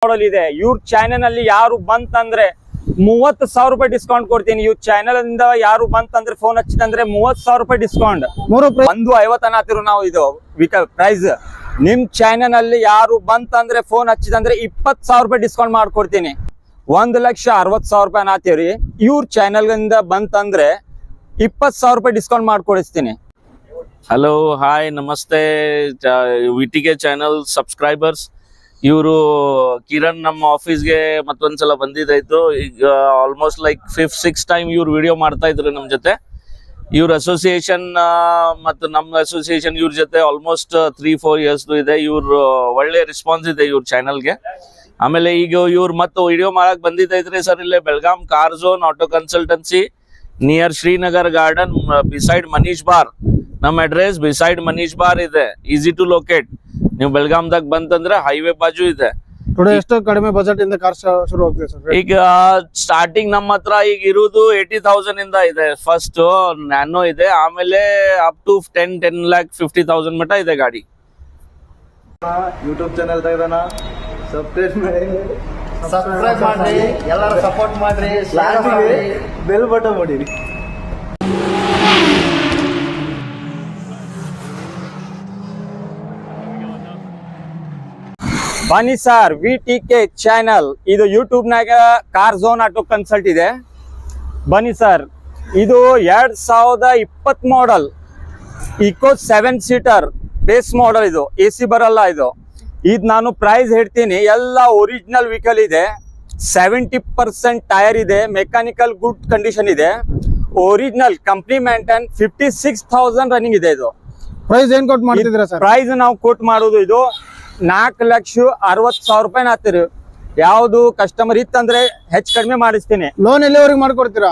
ಮಾಡಲ್ ಇದೆ. ಇವ್ರ ಚಾನೆಲ್ ಅಲ್ಲಿ ಯಾರು ಬಂತಂದ್ರೆ 30,000 ರೂಪಾಯಿ ಡಿಸ್ಕೌಂಟ್ ಕೊಡ್ತೀನಿ. ಇವ್ರ ಚಾನೆಲ್ ಇಂದ ಯಾರು ಬಂತಂದ್ರೆ ಫೋನ್ ಹಚ್ಚಿದಂದ್ರೆ 30,000 ರೂಪಾಯಿ ಡಿಸ್ಕೌಂಟ್. 150 ಅನ್ನತ್ತಿರು ನಾವು ಇದು ಪ್ರೈಸ್. ನಿಮ್ ಚಾನೆಲ್ ಅಲ್ಲಿ ಯಾರು ಬಂತಂದ್ರೆ ಫೋನ್ ಹಚ್ಚಿದಂದ್ರೆ 20,000 ರೂಪಾಯಿ ಡಿಸ್ಕೌಂಟ್ ಮಾಡ್ಕೊಡ್ತೀನಿ. 1,60,000 ರೂಪಾಯಿ ಅನ್ನತ್ತೀವ್ರಿ. ಇವ್ರ ಚಾನೆಲ್ ಇಂದ ಬಂತಂದ್ರೆ 20,000 ರೂಪಾಯಿ ಡಿಸ್ಕೌಂಟ್ ಮಾಡ್ಕೊಡಿಸ್ತೀನಿ. ಹಲೋ, ಹಾಯ್, ನಮಸ್ತೆ ವಿಟಿಕೆ ಚಾನಲ್ ಸಬ್ಸ್ಕ್ರೈಬರ್ಸ್. ಇವರು ಕಿರಣ್ ನಮ್ಮ ಆಫೀಸ್ಗೆ ಮತ್ತೊಂದ್ಸಲ ಬಂದಿದ್ದಾಯ್ತು. ಈಗ ಆಲ್ಮೋಸ್ಟ್ ಲೈಕ್ 5th-6th ಟೈಮ್ ಇವ್ರು ವಿಡಿಯೋ ಮಾಡ್ತಾ ಇದ್ರು ನಮ್ಮ ಜೊತೆ. ಇವ್ರ ಅಸೋಸಿಯೇಷನ್ ಮತ್ತು ನಮ್ಮ ಅಸೋಸಿಯೇಷನ್ ಇವ್ರ ಜೊತೆ ಆಲ್ಮೋಸ್ಟ್ 3-4 ಇಯರ್ಸ್ ಇದೆ. ಇವ್ರ ಒಳ್ಳೆ ರೆಸ್ಪಾನ್ಸ್ ಇದೆ ಇವ್ರ ಚಾನಲ್ಗೆ. ಆಮೇಲೆ ಈಗ ಇವ್ರು ಮತ್ತೆ ವಿಡಿಯೋ ಮಾಡಕ್ ಬಂದಿದ್ದೈತ್ರಿ ಸರ್. ಇಲ್ಲೇ Belgaum car zone auto consultancy near Srinagar garden beside Manish bar. ನಮ್ಮ ಅಡ್ರೆಸ್ ಬಿಸೈಡ್ ಮನೀಶ್ ಬಾರ್ ಇದೆ, ಈಸಿ ಟು ಲೊಕೇಟ್. ನೀವು ಬೆಳಗಾಂದಾಗ ಬಂತಂದ್ರೆ ಹೈವೇ ಬಾಜು ಇದೆ. ಎಷ್ಟು ಕಡಿಮೆ ಬಜೆಟ್ ಇಂದ ಕಾರ್ ಶುರು ಆಗ್ತದೆ ಸರ್? ಈಗ ಸ್ಟಾರ್ಟಿಂಗ್ ನಮ್ಮ ಹತ್ರ ಈಗ ಇರುವುದು 80,000 ಇಂದ ಇದೆ. ಫಸ್ಟ್ ನ್ಯಾನೋ ಇದೆ, ಆಮೇಲೆ ಅಪ್ ಟು 10,50,000 ಮಟ್ಟ ಇದೆ ಗಾಡಿ. ಯೂಟ್ಯೂಬ್ ಚಾನಲ್ ತೆಗೆದಾನ, ಸಬ್ಸ್ಕ್ರೈಬ್ ಮಾಡ್ರಿ, ಎಲ್ಲರೂ ಸಪೋರ್ಟ್ ಮಾಡ್ರಿ, ಬೆಲ್ ಬಟನ್ ಮಾಡಿರಿ. ಬನ್ನಿ ಸರ್, ವಿಟಿಕೆ ಚಾನಲ್ ಇದು ಯೂಟ್ಯೂಬ್ ನಾಗ ಕಾರ್ ಝೋನ್ ಆಟೋ ಕನ್ಸಲ್ಟ್ ಇದೆ. ಬನ್ನಿ ಸರ್, ಇದು 2020 ಮಾಡಲ್ ಇಕೋ 7 ಸೀಟರ್ ಬೇಸ್ ಮಾಡಲ್. ಇದು AC ಬರಲ್ಲ. ಇದು ನಾನು ಪ್ರೈಸ್ ಹೇಳ್ತೀನಿ. ಎಲ್ಲ ಒರಿಜಿನಲ್ ವೆಹಿಕಲ್ ಇದೆ. 70% ಟೈರ್ ಇದೆ. ಮೆಕ್ಯಾನಿಕಲ್ ಗುಡ್ ಕಂಡೀಷನ್ ಇದೆ. Original company maintain. 56,000 ರನ್ನಿಂಗ್ ಇದೆ. ಇದು ಪ್ರೈಸ್ ಏನ್ ಕೊಟ್ಟು ಮಾಡ್ತಿದ್ದೀರಾ ಸರ್? ಪ್ರೈಸ್ ನಾವು ಕೋಟ್ ಮಾಡೋದು ಇದು 4,60,000 ರೂಪಾಯಿ ಹಾಕ್ತಿರಿ. ಯಾವ್ದು ಕಸ್ಟಮರ್ ಇತ್ತಂದ್ರೆ ಹೆಚ್ಚು ಕಡಿಮೆ ಮಾಡಿಸ್ತೀನಿ. ಲೋನ್ ಎಲ್ಲಿವರೆಗೆ ಮಾಡ್ಕೊಡ್ತೀರಾ?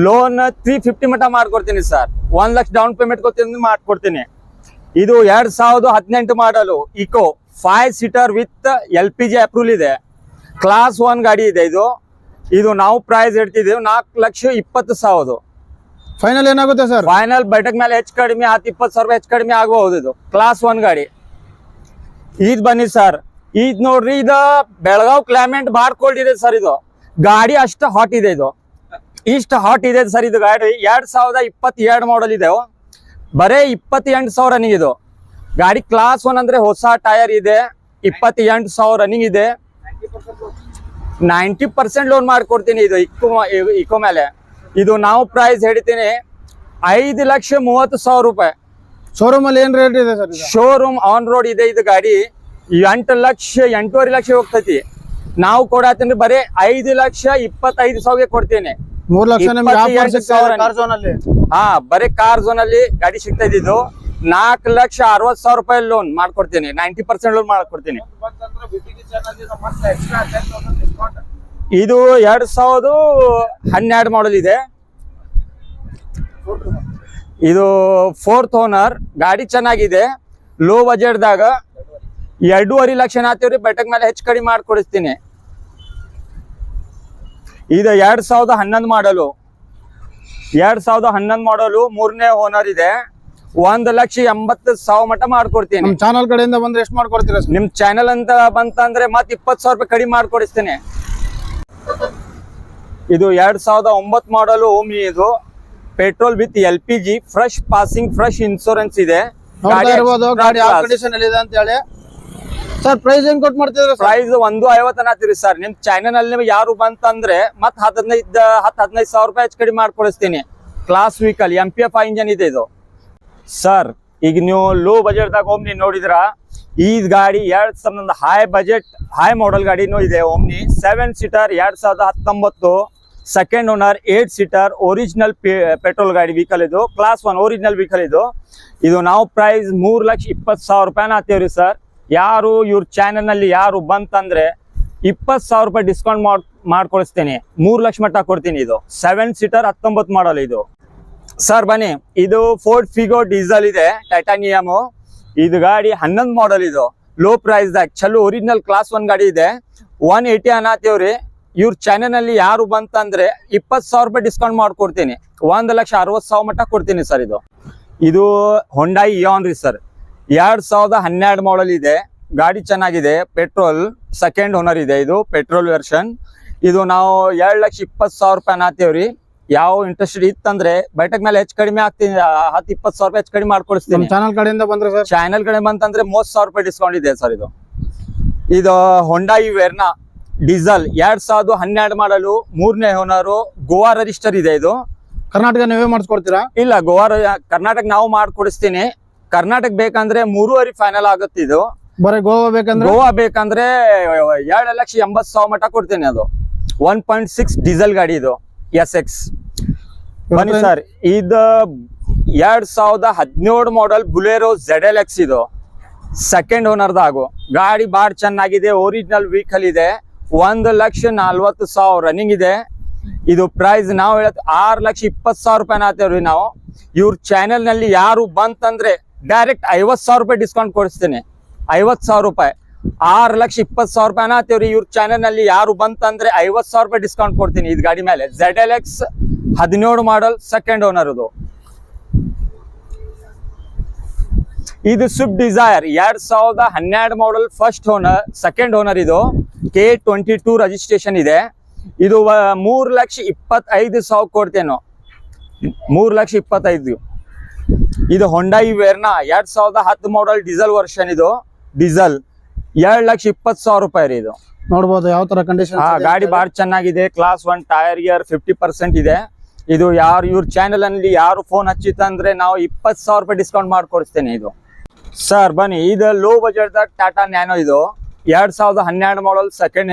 ಲೋನ್ 350 ಮಟ ಮಾಡ್ಕೊಡ್ತೀನಿ ಸರ್. 1 ಲಕ್ಷ ಡೌನ್ ಪೇಮೆಂಟ್ ಕೊಡ್ತೀನಿ, ಮಾಡ್ಕೊಡ್ತೀನಿ. ಇದು 2018 model Eeco 5 seater with LPG approval ಇದೆ. ಕ್ಲಾಸ್ 1 ಗಾಡಿ ಇದೆ. ಇದು ನಾವು ಪ್ರೈಸ್ ಹೇಳ್ತಿದ್ದೀವಿ 4,20,000. ಫೈನಲ್ ಏನಾಗುತ್ತೆ ಸರ್? ಫೈನಲ್ ಬೈಟಕ್ ಮೇಲೆ ಹೆಚ್ಚು ಕಡಿಮೆ 10-20,000 ರೂಪಾಯಿ ಹೆಚ್ಚು ಕಡಿಮೆ ಆಗಬಹುದು. ಇದು ಕ್ಲಾಸ್ 1 ಗಾಡಿ. ಇದ್ ಬನ್ನಿ ಸರ್, ಇದ್ ನೋಡ್ರಿ. ಇದು ಬೆಳಗಾವ್ ಕ್ಲೈಮೇಟ್ ಬಾರ್ ಕೋಲ್ಡ್ ಇದೆ ಸರ್. ಇದು ಗಾಡಿ ಅಷ್ಟು ಹಾಟ್ ಇದೆ. ಇದು ಇಷ್ಟು ಹಾಟ್ ಇದೆ ಸರ್. ಇದು ಗಾಡಿ 2022 ಮಾಡಲ್ ಇದೆ. ಬರೇ 28,000 ರನ್ನಿಂಗ್. ಇದು ಗಾಡಿ ಕ್ಲಾಸ್ 1 ಅಂದ್ರೆ ಹೊಸ ಟೈರ್ ಇದೆ. 28,000 ರನ್ನಿಂಗ್ ಇದೆ. 90% ಲೋನ್ ಮಾಡ್ಕೊಡ್ತೀನಿ. ಇದು ಇಕೋ ಮೇಲೆ. ಇದು ನಾವು ಪ್ರೈಸ್ ಹೇಳ್ತೀನಿ 5,30,000 ರೂಪಾಯಿ. ಶೋರೂಮ್ ಅಲ್ಲಿ ಏನ್ ರೇಟ್ ಇದೆ ಸರ್? ಶೋರೂಮ್ ಆನ್ ರೋಡ್ ಇದೆ. ಇದು ಗಾಡಿ 8,00,000 8.5 ಲಕ್ಷ ಹೋಗ್ತೈತಿ. ನಾವು ಕೊಡತ್ತೀನಿ ಬರೀ 5,25,000 ಕೊಡ್ತೇನೆ. 3 ಲಕ್ಷ ಹಾ, ಬರೀ ಕಾರ್ ಝೋನ್ ಅಲ್ಲಿ ಗಾಡಿ ಸಿಗ್ತಾ ಇದ್ದು 4,60,000 ರೂಪಾಯಿ ಲೋನ್ ಮಾಡ್ಕೊಡ್ತೀನಿ. 90% ಲೋನ್ ಮಾಡ್ಕೊಡ್ತೀನಿ. ಇದು 2012 ಮಾಡಲ್ ಇದೆ. ಇದು 4th ಓನರ್ ಗಾಡಿ. ಚೆನ್ನಾಗಿದೆ. ಲೋ ಬಜೆಟ್ ದಾಗ 2.5 ಲಕ್ಷ ಹಾಕ್ತೀವ್ರಿ. ಬೆಟಕ್ ಮೇಲೆ ಹೆಚ್ಚು ಕಡಿಮೆ ಮಾಡ್ಕೊಡಿಸ್ತೀನಿ. ಇದು 2011 ಮಾಡಲು. 2011 ಮಾಡಲು 3ನೇ ಓನರ್ ಇದೆ. 1,80,000 ಮಟ್ಟ ಮಾಡ್ಕೊಡ್ತೀನಿ. ನಿಮ್ ಚಾನಲ್ ಕಡೆಯಿಂದ ಬಂದ್ರೆ ಎಷ್ಟು ಮಾಡ್ಕೊಡ್ತೀರಾ ಸರ್? ನಿಮ್ ಚಾನಲ್ ಅಂತ ಬಂತಂದ್ರೆ ಮತ್ತೆ 20,000 ರೂಪಾಯಿ ಕಡಿಮೆ ಮಾಡ್ಕೊಡಿಸ್ತೀನಿ. ಇದು 2009 ಮಾಡಲು ಓಮ್ನಿ. ಇದು petrol with LPG, fresh passing, fresh insurance ಇದೆ. ಗಾಡಿ ಯಾವ ಕಂಡೀಷನ್ ಅಲ್ಲಿ ಇದೆ ಅಂತ ಹೇಳಿ ಸರ್. ಪ್ರೈಸ್ ಏನ್ ಕೊಟ್ಟು ಮಾಡ್ತಿದ್ರ? ಪ್ರೈಸ್ 150 ಅನ್ನತ್ತೀರಿ ಸರ್. ನಿಮ್ ಚಾನಲ್ ಅಲ್ಲಿ ಯಾರು ಬಂತಂದ್ರೆ ಮತ್ 10-15,000 ರೂಪಾಯಿ ಹೆಚ್ಚು ಕಡಿಮೆ ಮಾಡ್ಕೊಡಿಸ್ತೀನಿ. ಕ್ಲಾಸ್ ವೆಹಿಕಲ್ MPF ಇಂಜನ್ ಇದೆ. ಇದು ಸರ್, ಈಗ ನೀವು ಲೋ ಬಜೆಟ್ ದಾಗ ಓಮ್ನಿ ನೋಡಿದ್ರ, ಈ ಗಾಡಿ 2000 ಹೈ ಬಜೆಟ್ ಹೈ ಮಾಡಲ್ ಗಾಡಿನೂ ಇದೆ. Omni 7 seater 2019 second owner 8 seater original petrol ಗಾಡಿ ವೆಹಿಕಲ್. ಇದು ಕ್ಲಾಸ್ 1 ಒರಿಜಿನಲ್ ವೆಹಿಕಲ್. ಇದು ನಾವು ಪ್ರೈಸ್ 3,20,000 ರೂಪಾಯಿ ಹಾಕ್ತೇವ್ರಿ ಸರ್. ಯಾರು ಇವ್ರ ಚಾನೆಲ್ ನಲ್ಲಿ ಯಾರು ಬಂತಂದ್ರೆ 20,000 ರೂಪಾಯಿ ಡಿಸ್ಕೌಂಟ್ ಮಾಡ್ಕೊಳಿಸ್ತೇನೆ. 3 ಲಕ್ಷ ಮಟ್ಟ ಕೊಡ್ತೀನಿ. ಇದು 7 ಸೀಟರ್ 19 ಮಾಡಲ್. ಇದು ಸರ್ ಬನ್ನಿ, ಇದು ಫೋರ್ಡ್ ಫಿಗೋ ಡೀಸೆಲ್ ಇದೆ, ಟೈಟಾನಿಯಮ್. ಇದು ಗಾಡಿ 11 ಮಾಡಲ್. ಇದು ಲೋ ಪ್ರೈಸ್ ದಾಗ ಚಲೋ ಒರಿಜಿನಲ್ ಕ್ಲಾಸ್ 1 ಗಾಡಿ ಇದೆ. 180 ಅನ್ನತ್ತೀವ್ರಿ. ಇವ್ರ ಚಾನೆಲ್ ನಲ್ಲಿ ಯಾರು ಬಂತಂದ್ರೆ 20,000 ರೂಪಾಯಿ ಡಿಸ್ಕೌಂಟ್ ಮಾಡ್ಕೊಡ್ತೀನಿ. 1,60,000 ಮಟ್ಟ ಕೊಡ್ತೀನಿ ಸರ್. ಇದು ಹೊಂಡಾಯಿ ಇಯಾನ್ ರೀ ಸರ್. 2012 ಮಾಡಲ್ ಇದೆ. ಗಾಡಿ ಚೆನ್ನಾಗಿದೆ, ಪೆಟ್ರೋಲ್ ಸೆಕೆಂಡ್ ಓನರ್ ಇದೆ, ಇದು ಪೆಟ್ರೋಲ್ ವರ್ಷನ್. ಇದು ನಾವು 2,20,000 ರೂಪಾಯಿ ಅನ್ನತ್ತೀವ್ರಿ. ಯಾವ ಇಂಟ್ರೆಸ್ಟ್ ಇತ್ತಂದ್ರೆ ಬೈಟಕ್ ಮೇಲೆ ಹೆಚ್ಚು ಕಡಿಮೆ ಆಗ್ತೀನಿ, 10-20 ಸಾವಿರ ರೂಪಾಯಿ ಹೆಚ್ಚು ಕಡಿಮೆ ಮಾಡ್ಕೊಡಿಸ್ತೀನಿ. ನಮ್ಮ ಚಾನಲ್ ಕಡೆಯಿಂದ ಬಂದ್ರೆ ಸರ್ ಚಾನೆಲ್ ಕಡೆ ಬಂತಂದ್ರೆ 30,000 ರೂಪಾಯಿ ಡಿಸ್ಕೌಂಟ್ ಇದೆ ಸರ್. ಇದು ಹೊಂಡಾಯಿ ವೆರ್ನಾ ಡೀಸೆಲ್ 2012 ಮಾಡಲು, 3ನೇ ಓನರು, ಗೋವಾ ರಿಜಿಸ್ಟರ್ ಇದೆ. ಇದು ಕರ್ನಾಟಕ ನೀವೇ ಮಾಡಿಸ್ಕೊಡ್ತೀರಾ? ಇಲ್ಲ, ಕರ್ನಾಟಕ ನಾವು ಮಾಡ್ಕೊಡಿಸ್ತೀನಿ. ಕರ್ನಾಟಕ ಬೇಕಂದ್ರೆ 3.5 ಫೈನಲ್ ಆಗುತ್ತೆ. ಇದು ಬರೀ ಗೋವಾ ಬೇಕಂದ್ರೆ ಗೋವಾ ಬೇಕಂದ್ರೆ 2,80,000 ಮಟ್ಟ ಕೊಡ್ತೀನಿ. ಅದು 1.6 ಡೀಸೆಲ್ ಗಾಡಿ, ಇದು SX. ಬನ್ನಿ ಸರ್, ಇದು 2017 ಮಾಡೆಲ್ ಬುಲೆರೋ ZLX. ಇದು ಸೆಕೆಂಡ್ ಓನರ್ದಾಗು ಗಾಡಿ ಬಾಳ್ ಚೆನ್ನಾಗಿದೆ, ಒರಿಜಿನಲ್ ವೆಹಿಕಲ್ ಇದೆ. 1,40,000 ರನ್ನಿಂಗ್ ಇದೆ. ಇದು ಪ್ರೈಸ್ ನಾವು ಹೇಳತ್ 6,20,000 ರೂಪಾಯಿ ಆತೇವ್ರಿ. ನಾವು ಇವ್ರ ಚಾನೆಲ್ ನಲ್ಲಿ ಯಾರು ಬಂತಂದ್ರೆ ಡೈರೆಕ್ಟ್ 50,000 ರೂಪಾಯಿ ಡಿಸ್ಕೌಂಟ್ ಕೊಡಿಸ್ತೀನಿ. 50,000 ರೂಪಾಯಿ, 6,20,000 ರೂಪಾಯಿ ಆತೇವ್ರಿ. ಇವ್ರ ಚಾನೆಲ್ ನಲ್ಲಿ ಯಾರು ಬಂತಂದ್ರೆ 50,000 ರೂಪಾಯಿ ಡಿಸ್ಕೌಂಟ್ ಕೊಡ್ತೀನಿ. ಇದು ಗಾಡಿ ಮೇಲೆ ZLX 17 ಮಾಡಲ್ ಸೆಕೆಂಡ್ ಓನರ್. ಇದು ಸ್ವಿಫ್ಟ್ ಡಿಸೈರ್ 2012 ಮಾಡಲ್ ಫಸ್ಟ್ ಓನರ್, ಸೆಕೆಂಡ್ ಓನರ್. ಇದು K22 ರಿಜಿಸ್ಟ್ರೇಷನ್ ಇದೆ. ಇದು 3,25,000 ಕೊಡ್ತೇನೆ, 3,25,000. ಇದು ಹೊಂಡಾಯಿ ವೆರ್ನಾ 2010 ಮಾಡಲ್ ಡೀಸೆಲ್ ವರ್ಷನ್. ಇದು ಡೀಸೆಲ್ 2,20,000 ರೂಪಾಯಿ ರೀ. ಇದು ನೋಡ್ಬೋದು ಯಾವ ತರ ಕಂಡೀಷನ್. ಗಾಡಿ ಬಾಳ ಚೆನ್ನಾಗಿದೆ, ಕ್ಲಾಸ್ 1 ಟೈರ್ ಇಯರ್ 50% ಇದೆ. ಇದು ಯಾರು ಇವ್ರ ಚಾನೆಲ್ ಅಲ್ಲಿ ಯಾರು ಫೋನ್ ಹಚ್ಚಿತ್ತಂದ್ರೆ ನಾವು 20,000 ರೂಪಾಯಿ ಡಿಸ್ಕೌಂಟ್ ಮಾಡ್ಕೊಡ್ತೇನೆ. ಇದು ಸರ್ ಬನ್ನಿ, ಇದು ಲೋ ಬಜೆಟ್ ದಾಗ ಟಾಟಾ ನ್ಯಾನೋ. ಇದು 2012 ಮಾಡಲ್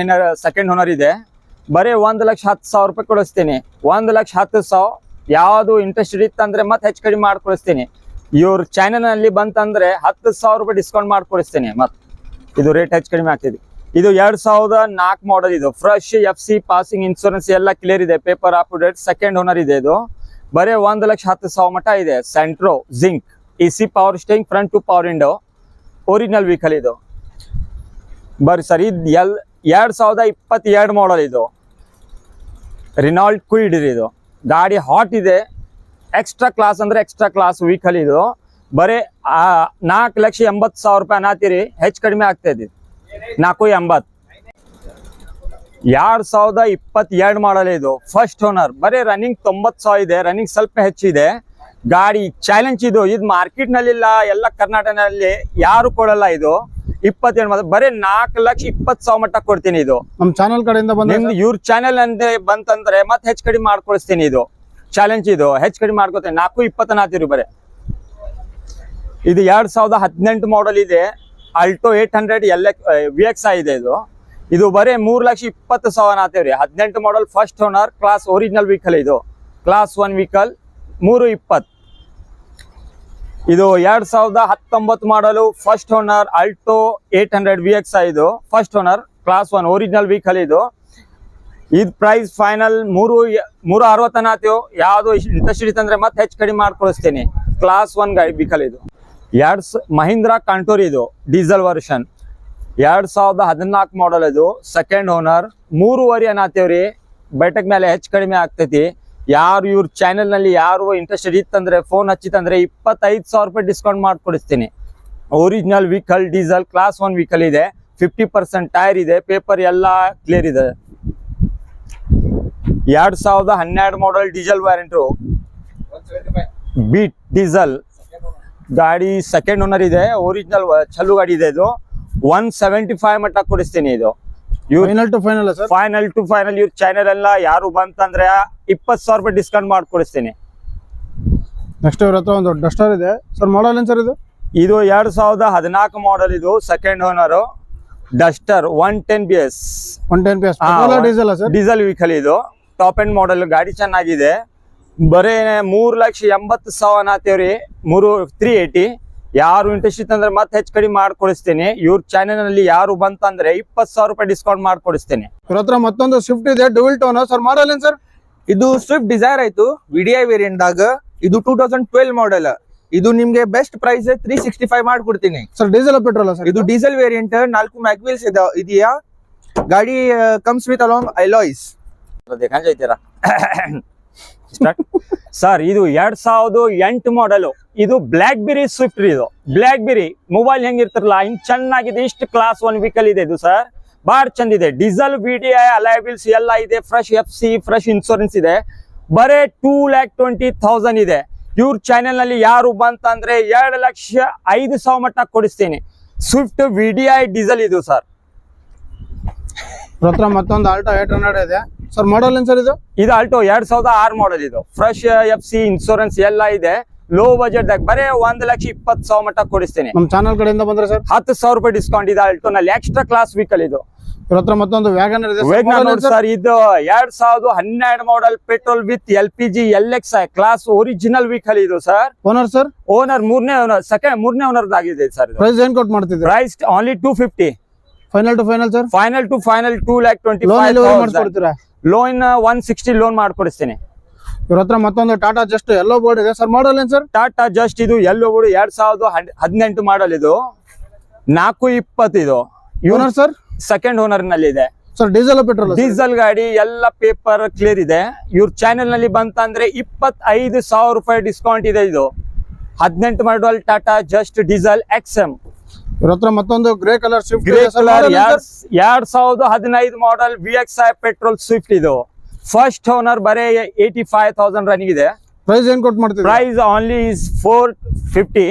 ಸೆಕೆಂಡ್ ಓನರ್ ಇದೆ. ಬರೀ 1,10,000 ರೂಪಾಯಿ ಕೊಡಿಸ್ತೀನಿ. 1,10,000. ಯಾವ್ದು ಇಂಟ್ರೆಸ್ಟ್ ಇತ್ತಂದ್ರೆ ಮತ್ತೆ ಹೆಚ್ಚು ಕಡಿಮೆ ಮಾಡ್ಕೊಡಿಸ್ತೀನಿ. ಇವ್ರ ಚಾನೆಲ್ ನಲ್ಲಿ ಬಂತಂದ್ರೆ 10,000 ರೂಪಾಯಿ ಡಿಸ್ಕೌಂಟ್ ಮಾಡ್ಕೊಡಿಸ್ತೀನಿ. ಮತ್ತೆ ಇದು ರೇಟ್ ಹೆಚ್ಚು ಕಡಿಮೆ ಆಗ್ತಿದೆ. ಇದು 2004 ಮಾಡಲ್. ಇದು ಫ್ರೆಶ್ FC ಪಾಸಿಂಗ್ ಇನ್ಶೂರೆನ್ಸ್ ಎಲ್ಲ ಕ್ಲಿಯರ್ ಇದೆ, paper up to date, second owner ಇದೆ. ಇದು ಬರೀ 1,10,000 ಮಟ್ಟ ಇದೆ. Santro Xing AC power steering, front two power window, original vehicle. ಇದು ಬರ್ರಿ ಸರ್, ಇದು 2022 ಮಾಡಲ್. ಇದು ರಿನಾಲ್ಟ್ ಕ್ವಿಡ್ ಇದು ಗಾಡಿ ಹಾಟ್ ಇದೆ. ಎಕ್ಸ್ಟ್ರಾ ಕ್ಲಾಸ್ ಅಂದ್ರೆ ಎಕ್ಸ್ಟ್ರಾ ಕ್ಲಾಸ್ ವೆಹಿಕಲ್. ಇದು ಬರೀ 4,80,000 ರೂಪಾಯಿ ಅನ್ನತ್ತೀರಿ, ಹೆಚ್ಚು ಕಡಿಮೆ ಆಗ್ತಾ ಇದೆ. 4,80,000. 2022 ಮಾಡಲ್. ಇದು ಫಸ್ಟ್ ಓನರ್. ಬರೀ ರನ್ನಿಂಗ್ 90,000 ಇದೆ. ರನ್ನಿಂಗ್ ಸ್ವಲ್ಪ ಹೆಚ್ಚಿದೆ. ಗಾಡಿ ಚಾಲೆಂಜ್. ಇದು ಮಾರ್ಕೆಟ್ ನಲ್ಲಿ ಇಲ್ಲ, ಎಲ್ಲ ಕರ್ನಾಟಕದಲ್ಲಿ ಯಾರು ಕೊಡಲ್ಲ. ಇದು 27 ಬರೀ 4,20,000 ಮಟ್ಟ ಕೊಡ್ತೀನಿ. ಇದು ನಮ್ಮ ಚಾನಲ್ ಕಡೆಯಿಂದ ಬಂದ್ರೆ ಇವ್ರ ಚಾನೆಲ್ ಅಂತ ಬಂತಂದ್ರೆ ಮತ್ತೆ ಹೆಚ್ಚು ಕಡಿಮೆ ಮಾಡ್ಕೊಳಿಸ್ತೀನಿ. ಇದು ಚಾಲೆಂಜ್. ಇದು ಹೆಚ್ಚು ಕಡಿಮೆ ಮಾಡ್ಕೊತೀನಿ. 4,20 ಅನ್ನತ್ತೀರಿ ಬರೀ. ಇದು 2018 ಮಾಡಲ್ ಇದೆ. ಆಲ್ಟೋ 800 VXI ಇದೆ. ಇದು ಬರೀ 3,20,000 ಅನ್ನತ್ತೀವ್ರಿ. 18 ಮಾಡಲ್ first owner, class original vehicle. ಇದು ಕ್ಲಾಸ್ 1 ವೆಹಿಕಲ್, 3,20,000. ಇದು 2019 ಮಾಡಲು ಫಸ್ಟ್ ಓನರ್, ಆಲ್ಟೋ 800 VXI. ಇದು first owner, class 1 original vehicle. ಇದು ಪ್ರೈಸ್ ಫೈನಲ್ 3,60 ಅನ್ನತ್ತೀವಿ. ಯಾವ್ದು ಇಂಟ್ರೆಸ್ಟ್ ಇತ್ತಂದ್ರೆ ಮತ್ತೆ ಹೆಚ್ಚು ಕಡಿಮೆ ಮಾಡ್ಕೊಳಿಸ್ತೀನಿ. ಕ್ಲಾಸ್ 1 ಗಾಡಿ ವೆಹಿಕಲ್. ಇದು ಮಹೀಂದ್ರಾ ಕಾಂಟೂರ್. ಇದು ಡೀಸೆಲ್ ವರ್ಷನ್ 2014 ಮಾಡಲ್. ಇದು ಸೆಕೆಂಡ್ ಓನರ್, 3,5,000 ಅನ್ನತ್ತೀವ್ರಿ. ಬೈಟಕ್ ಮೇಲೆ ಹೆಚ್ಚು ಕಡಿಮೆ ಆಗ್ತೈತಿ. ಯಾರು ಇವ್ರ ಚಾನೆಲ್ ನಲ್ಲಿ ಯಾರು ಇಂಟ್ರೆಸ್ಟೆಡ್ ಇತ್ತಂದ್ರೆ ಫೋನ್ ಹಚ್ಚಿತ್ತಂದ್ರೆ 25,000 ರೂಪಾಯಿ ಡಿಸ್ಕೌಂಟ್ ಮಾಡ್ಕೊಡಿಸ್ತೀನಿ. Original vehicle, diesel, class 1 vehicle ಇದೆ. 50% ಟೈರ್ ಇದೆ, ಪೇಪರ್ ಎಲ್ಲ ಕ್ಲಿಯರ್ ಇದೆ. 2012 model diesel variant Beat diesel ಗಾಡಿ, ಸೆಕೆಂಡ್ ಓನರ್ ಇದೆ. ಒರಿಜಿನಲ್ ಚಲು ಗಾಡಿ ಇದೆ. ಇದು 175 ಮಟ್ಟ ಕೊಡಿಸ್ತೀನಿ. ಇದು final to final sir. Final to final. ಇವ್ರ ಚಾನೆಲ್ ಎಲ್ಲ ಯಾರು ಬಂತಂದ್ರೆ 20,000 ರೂಪಾಯಿ ಡಿಸ್ಕೌಂಟ್ ಮಾಡ್ಕೊಡಿಸ್ತೀನಿ. ನೆಕ್ಸ್ಟ್ ಇವ್ರ ಹತ್ರ ಒಂದು ಡಸ್ಟರ್ ಇದೆ ಸರ್. ಮಾಡಲ್ ಏನ್ ಸರ್ ಇದು? ಇದು 2014 ಮಾಡಲ್. ಇದು second owner, Duster 110 PS. 110 PS diesel sir. Diesel vehicle. ಇದು ಟಾಪ್ ಎಂಡ್ ಮಾಡಲ್. ಗಾಡಿ ಚೆನ್ನಾಗಿದೆ. ಬರೀ 3,80,000 ಅನ್ನತ್ತೀವ್ರಿ. 3,80,000. ಯಾರು ಇಂಟ್ರೆಸ್ಟ್ ಇತ್ತಂದ್ರೆ ಮತ್ತೆ ಹೆಚ್ಚು ಕಡಿಮೆ ಮಾಡ್ಕೊಡಿಸ್ತೀನಿ. ಇವ್ರ ಚಾನೆಲ್ ನಲ್ಲಿ ಯಾರು ಬಂತಂದ್ರೆ 20,000 ರೂಪಾಯಿ ಡಿಸ್ಕೌಂಟ್ ಮಾಡ್ಕೊಡಿಸ್ತೀನಿ. ಇವ್ರ ಹತ್ರ ಮತ್ತೊಂದು ಸ್ವಿಫ್ಟ್ ಇದೆ, ಡ್ಯುಯಲ್ ಟೋನ್ ಸರ್. ಮಾಡಲ್ ಏನ್ ಸರ್? ಇದು ಸ್ವಿಫ್ಟ್ ಡಿಸೈರ್ ಆಯ್ತು, VDI ವೇರಿಯಂಟ್ ದಾಗ. ಇದು 2012 ಮಾಡೆಲ್. ಇದು ನಿಮ್ಗೆ ಬೆಸ್ಟ್ ಪ್ರೈಸ್ 365 ಮಾಡ್ಕೊಡ್ತೀನಿ ಸರ್. Diesel petrol sir? ಇದು ಡೀಸೆಲ್ ವೇರಿಯಂಟ್. 4 ಮ್ಯಾಗ್ವೀಲ್ಸ್ ಇದೆಯಾ. ಗಾಡಿ comes with along alloys. Sir ಇದು 2008 ಮಾಡಲು ಇದು ಬ್ಲಾಕ್ ಬೆರಿ ಸ್ವಿಫ್ಟ್ ಇದು ಬ್ಲಾಕ್ ಬೆರಿ ಮೊಬೈಲ್ ಹೆಂಗಿರ್ತಿರಲ್ಲ ಹಿಂಗ್ ಚೆನ್ನಾಗಿದೆ. ಇಷ್ಟು ಕ್ಲಾಸ್ 1 ವೆಹಿಕಲ್ ಇದೆ ಇದು ಸರ್, ಬಾಳ ಚಂದ ಇದೆ. ಡೀಸೆಲ್ VDI ಅಲೈವಿಲ್ಸ್ ಎಲ್ಲ ಇದೆ, ಫ್ರೆಶ್ FC ಫ್ರೆಶ್ ಇನ್ಶೂರೆನ್ಸ್ ಇದೆ. ಬರೇ 2,20,000 ಇದೆ. ಇವ್ರ ಚಾನೆಲ್ ನಲ್ಲಿ ಯಾರು ಬಂತಂದ್ರೆ 2,05,000 ಮಟ್ಟ ಕೊಡಿಸ್ತೀನಿ. ಸ್ವಿಫ್ಟ್ VDI ಡೀಸೆಲ್ ಇದು ಸರ್. ಇವ್ರ ಹತ್ರ ಮತ್ತೊಂದು ಆಲ್ಟೋ 800 ಇದೆ ಸರ್. ಮಾಡಲ್ ಏನ್ ಸರ್ ಇದು? ಇದು ಆಲ್ಟೋ 2006 ಮಾಡಲ್ ಇದು. ಫ್ರೆಶ್ FC ಇನ್ಶೂರೆನ್ಸ್ ಎಲ್ಲ ಇದೆ. ಲೋ ಬಜೆಟ್ ದಾಗ ಬರೇ 1,20,000 ಮಟ್ಟ ಕೊಡಿಸ್ತೀನಿ. ನಮ್ಮ ಚಾನಲ್ ಕಡೆಯಿಂದ ಬಂದ್ರೆ ಸರ್ 10,000 ರೂಪಾಯಿ ಡಿಸ್ಕೌಂಟ್ ಇದೆ ಆಲ್ಟೋ ನಲ್ಲಿ. ಎಕ್ಸ್ಟ್ರಾ ಕ್ಲಾಸ್ ವೆಹಿಕಲ್ ಇದು. ಇವ್ರ ಹತ್ರ ಮತ್ತೊಂದು ವ್ಯಾಗನರ್ ಇದೆ ಸರ್. ಇದು 2012 model petrol with LPG LXI class original vehicle ಇದು ಸರ್. Owner sir? ಓನರ್ ಮೂರನೇ ಓನರ್ ಆಗಿದೆ ಸರ್. ಪ್ರೈಸ್ ಏನ್ ಕೊಟ್ಟು ಮಾಡ್ತಿದ್ದೀರಾ? Price only 250. Final to final sir? Final to final loan 2,25,000 ಮಾಡಿಸ್ಕೊಡ್ತೀರಾ? ಲೋನ್ 160 ಲೋನ್ ಮಾಡ್ಕೊಡಿಸ್ತೀನಿ. ಇವ್ರ ಹತ್ರ ಮತ್ತೊಂದು ಟಾಟಾ ಜಸ್ಟ್ ಎಲ್ಲೋ ಬೋರ್ಡ್ ಇದೆ ಸರ್. ಮಾಡಲ್ ಏನ್ ಸರ್? ಟಾಟಾ ಜಸ್ಟ್ ಇದು ಎಲ್ಲೋ 2018 ಮಾಡಲ್ ಇದು. 420 ಇದು. Owner sir? ಸೆಕೆಂಡ್ ಓನರ್ ನಲ್ಲಿ ಇದೆ ಸರ್. Diesel petrol? ಡೀಸೆಲ್ ಗಾಡಿ ಎಲ್ಲ ಪೇಪರ್ ಕ್ಲಿಯರ್ ಇದೆ. ಇವ್ರ ಚಾನೆಲ್ ನಲ್ಲಿ ಬಂತಂದ್ರೆ 25,000 ರೂಪಾಯಿ ಡಿಸ್ಕೌಂಟ್ ಇದೆ. ಇದು 18 model Tata Zest diesel XM. ಇವ್ರ ಹತ್ರ ಮತ್ತೊಂದು grey colour Swift grey colour 2015 model VXI petrol Swift ಇದು. ಫಸ್ಟ್ ಓನರ್ ಬರೇ 85,000 ರನ್ನಿಂಗ್ ಇದೆ. ಪ್ರೈಸ್ ಏನ್ ಕೊಟ್ಟು ಮಾಡ್ತಿದ್ದೀರಾ? ಪ್ರೈಸ್ ಓನ್ಲಿ 450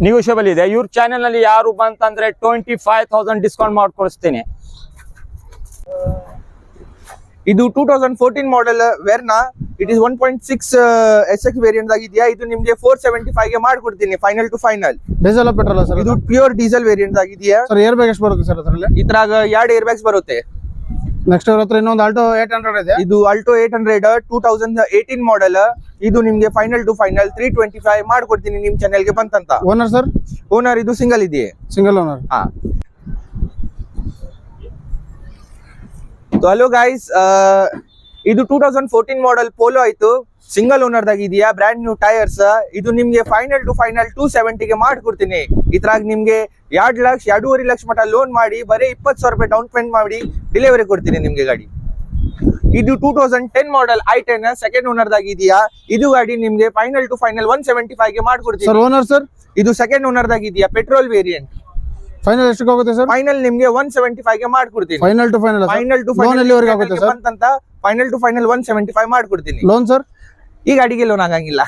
ನೆಗೋಷಿಯಬಲ್ ಇದೆ. ಇವ್ರ ಚಾನೆಲ್ ನಲ್ಲಿ ಯಾರು ಬಂತಂದ್ರೆ 25,000 ಡಿಸ್ಕೌಂಟ್ ಮಾಡ್ಕೊಡಿಸ್ತೀನಿ. ಇದು 2014 model Verna. It is 1.6 SX variant ಆಗಿದೆಯಾ. ಇದು ನಿಮ್ಗೆ 475 ಗೆ ಮಾಡ್ಕೊಡ್ತೀನಿ final to final. Diesel petrol sir? ಇದು ಪ್ಯೂರ್ ಡೀಸೆಲ್ ವೇರಿಯಂಟ್ ಆಗಿದೆಯಾ ಸರ್. ಏರ್ ಬ್ಯಾಗ್ ಎಷ್ಟು ಬರುತ್ತೆ ಸರ್ ಅದರಲ್ಲಿ? ಇದ್ರಾಗ 2 ಏರ್ ಬ್ಯಾಗ್ಸ್ ಬರುತ್ತೆ. ನೆಕ್ಸ್ಟ್ ಇವ್ರ ಹತ್ರ ಇನ್ನೊಂದು ಆಲ್ಟೋ 800 ಇದೆ. ಇದು ಆಲ್ಟೋ 800 2018 ಮಾಡೆಲ್. ಇದು ನಿಮ್ಗೆ ಫೈನಲ್ ಟು ಫೈನಲ್ 325 ಮಾಡ್ಕೊಡ್ತೀನಿ ನಿಮ್ ಚಾನೆಲ್ ಗೆ ಬಂತಂತ. Owner sir? ಓನರ್ ಇದು ಸಿಂಗಲ್ ಇದೆಯೇ? Single owner. ಹಾ. ಹಲೋ ಗೈಸ್, ಇದು 2014 ಮಾಡೆಲ್ ಪೋಲೋ ಆಯ್ತು. ಸಿಂಗಲ್ ಓನರ್ ದಾಗಿದೆಯಾ, ಬ್ರ್ಯಾಂಡ್ ನ್ಯೂ ಟೈರ್ಸ್. ಇದು ನಿಮ್ಗೆ ಫೈನಲ್ ಟು ಫೈನಲ್ 270 ಗೆ ಮಾಡ್ಕೊಡ್ತೀನಿ. ಇದ್ರಾಗ ನಿಮ್ಗೆ 2 ಲಕ್ಷ 2.5 ಲಕ್ಷ ಮಟ್ಟ ಲೋನ್ ಮಾಡಿ ಬರೀ 20,000 ರೂಪಾಯಿ ಡೌನ್ ಪೇಮೆಂಟ್ ಮಾಡಿ ಡೆಲಿವರಿ ಕೊಡ್ತೀನಿ ನಿಮ್ಗೆ ಗಾಡಿ. ಇದು 2010 ಮಾಡೆಲ್ i10 ಸೆಕೆಂಡ್ ಓನರ್ ದಾಗಿದೆಯಾ. ಇದು ಗಾಡಿ ನಿಮ್ಗೆ ಫೈನಲ್ ಟು ಫೈನಲ್ 175 ಗೆ ಮಾಡ್ಕೊಡ್ತೀನಿ. Sir owner sir? ಇದು ಸೆಕೆಂಡ್ ಓನರ್ ದಾಗಿದೆಯಾ, ಪೆಟ್ರೋಲ್ ವೇರಿಯಂಟ್. ಫೈನಲ್ ಎಷ್ಟು ಹೋಗುತ್ತೆ ಸರ್? ಫೈನಲ್ ನಿಮ್ಗೆ 175 ಗೆ ಮಾಡ್ಕೊಡ್ತೀನಿ. Final to final final to loan ಎಲ್ಲಿವರೆಗೆ ಆಗುತ್ತೆ ಸರ್? ಫೈನಲ್ ಟು ಫೈನಲ್ 175 ಮಾಡ್ಕೊಡ್ತೀನಿ. Loan sir? ಈ ಗಾಡಿಗೆ ಲೋನ್ ಆಗಂಗಿಲ್ಲ.